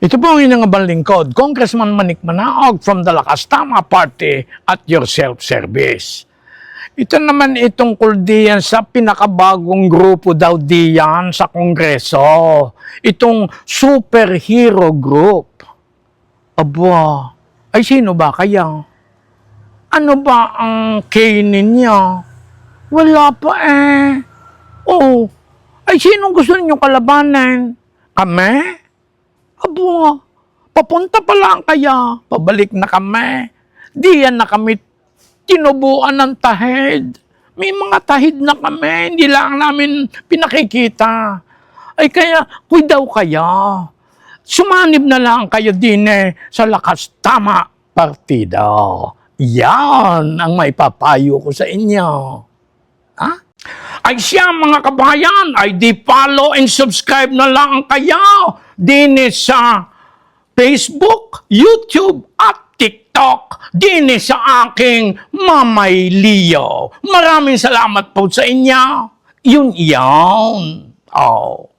Ito po ang inyong abang lingkod, Congressman Manik Manaog from the Lakas Tama Party at your self-service. Ito naman itungkol diyan sa pinakabagong grupo daw diyan sa Kongreso. Itong superhero group. Aba, ay sino ba kaya? Ano ba ang kainin niya? Wala pa eh. Oh, ay sinong gusto ninyong kalabanan? Kami? Aba, papunta pa lang kaya, pabalik na kami. Diyan na kami tinubuan ng tahid. May mga tahid na kami, hindi lang namin pinakikita. Ay kaya, daw kaya. Sumanib na lang kayo din sa Lakas Tama Partida. Yan ang may papayo ko sa inyo. Ha? Ay siya mga kabayan, ay di follow and subscribe na lang kayo din sa Facebook, YouTube at TikTok din sa aking Mamay Leo. Maraming salamat po sa inyo. Yun. Oh.